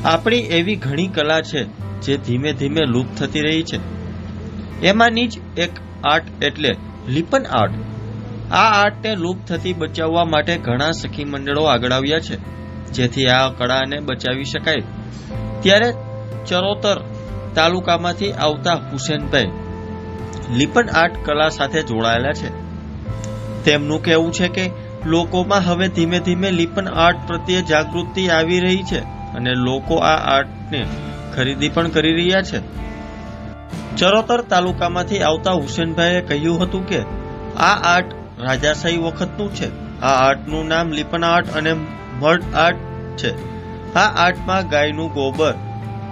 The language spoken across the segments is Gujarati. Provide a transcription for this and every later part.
આપણી એવી ઘણી કલા છે જે ધીમે ધીમે લુપ્ત થતી રહી છે। એમાંની જ એક આર્ટ એટલે લીપન આર્ટ। આ આર્ટને લુપ્ત થતી બચાવવા માટે ઘણા સખી મંડળો આગળ આવ્યા છે, જેથી આ કળાને બચાવી શકાય। ત્યારે ચરોતર તાલુકામાંથી આવતા હુસેનભાઈ લીપન આર્ટ કલા સાથે જોડાયેલા છે। તેમનું કહેવું છે કે લોકોમાં હવે ધીમે ધીમે લીપન આર્ટ પ્રત્યે જાગૃતિ આવી રહી છે અને લોકો આ આર્ટને ખરીદી પણ કરી રહ્યા છે। ચરોતર તાલુકામાંથી આવતા હુસેનભાઈએ કહ્યું હતું કે આ આર્ટ રાજાશાહી વખતનું છે। આ આર્ટનું નામ લીપન આર્ટ અને મડ આર્ટ છે। આ આર્ટમાં ગાયનું ગોબર,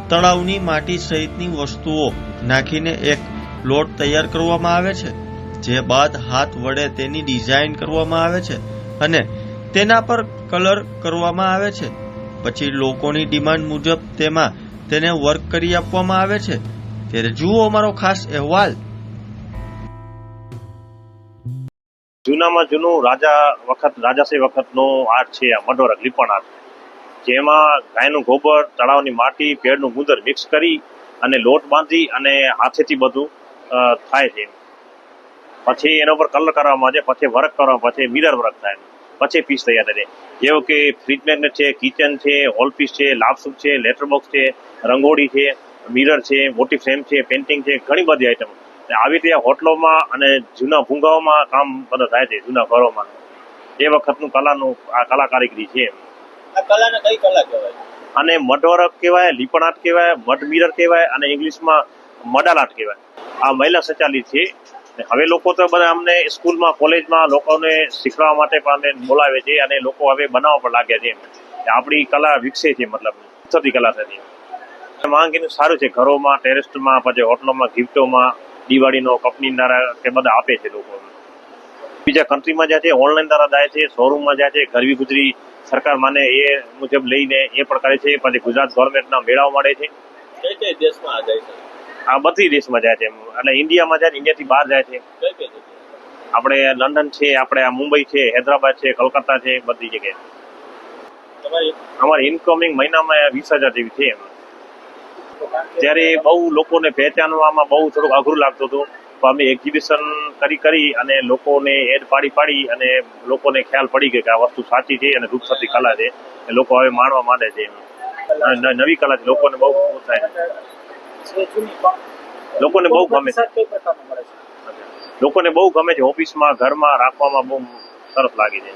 તળાવની માટી સહિતની વસ્તુઓ નાખીને એક લોટ તૈયાર કરવામાં આવે છે, જે બાદ હાથ વડે તેની ડિઝાઇન કરવામાં આવે છે અને તેના પર કલર કરવામાં આવે છે। પછી લોકોની ડિમાન્ડ મુજબ તેમાં તેને વર્ક કરી આપવામાં આવે છે। ત્યારે જુઓ અમારો ખાસ અહેવાલ। જૂનામાં જૂનું રાજાશાહી વખતનો આર્ટ છે આ મઢવરક લીપણ આર્ટ, જેમાં ગાયનું ગોબર, તળાવની માટી, ભેળનું ગુંદર મિક્સ કરી અને લોટ બાંધી અને હાથેથી બધું થાય છે। પછી એના ઉપર કલર કરવામાં આવે, પછી વર્ક કરવામાં, પછી મિરર વર્ક થાય, પછી પીસ તૈયાર થાય। જેવું કે ફ્રીજ મેગ્નેટ છે, કિચન છે, હોલ પીસ છે, લાભસૂપ છે, લેટર બોક્સ છે, રંગોળી છે, મિરર છે, મોટી ફ્રેમ છે, પેન્ટિંગ છે, ઘણી બધી આઈટમ આવી રીતે હોટલોમાં અને જૂના ભૂંગાઓમાં કામ બધા થાય છે। જૂના ઘરોમાં એ વખતનું કલાનું આ કલાકારીગરી છે। આ કલાને કઈ કલા કહેવાય? અને મઢવરક કહેવાય, લીપણ આર્ટ કહેવાય, મઢ મિરર કહેવાય અને ઇંગ્લિશમાં મડાલ આર્ટ કહેવાય। આ મહિલા સંચાલિત છે। હવે લોકો તો બધા અમને સ્કૂલમાં, કોલેજમાં લોકોને શીખવા માટે પણ અમને બોલાવે છે અને લોકો હવે બનાવવા પણ લાગ્યા છે। આપણી કલા વિકસે છે, મતલબ થતી કલા થતી માંગ એનું સારું છે। ઘરોમાં, ટેરેસ્ટમાં, પછી હોટલોમાં, ગિફ્ટોમાં, દિવાળીનો કંપની દ્વારા તે બધા આપે છે લોકો। બીજા કન્ટ્રીમાં જાય છે, ઓનલાઈન દ્વારા જાય છે, શોરૂમમાં જાય છે, ઘરવી ગુજરી સરકાર માને એ મુજબ લઈને એ પણ કરે છે। પછી ગુજરાત ગવર્મેન્ટના મેળાઓ મળે છે। કઈ કઈ દેશમાં આ જાય છે? આ બધી દેશમાં જાય છે, એટલે ઇન્ડિયામાં જાય, ઇન્ડિયાથી બહાર જાય છે। કઈ કઈ જગ્યાએ? આપણે લંડન છે, આપણે આ મુંબઈ છે, હૈદરાબાદ છે, કલકત્તા છે, બધી જગ્યાએ। અમારી ઇન્કમિંગ મહિનામાં 20,000 જેવી છે। ત્યારે બહુ લોકોને પહેચાનવામાં બહુ થોડુંક અઘરું લાગતું હતું, તો અમે એક્ઝિબિશન કરી અને લોકોને એડ પાડી અને લોકોને ખ્યાલ પડી ગયો કે આ વસ્તુ સાચી છે અને રૂપ થતી કલા છે। લોકો હવે માણવા માંડે છે। નવી કલા છે, લોકોને બહુ ઉત્સાહ છે, લોકોને બહુ ગમે છે, લોકોને બહુ ગમે છે। ઓફિસમાં, ઘરમાં રાખવામાં બહુ સરસ લાગે છે।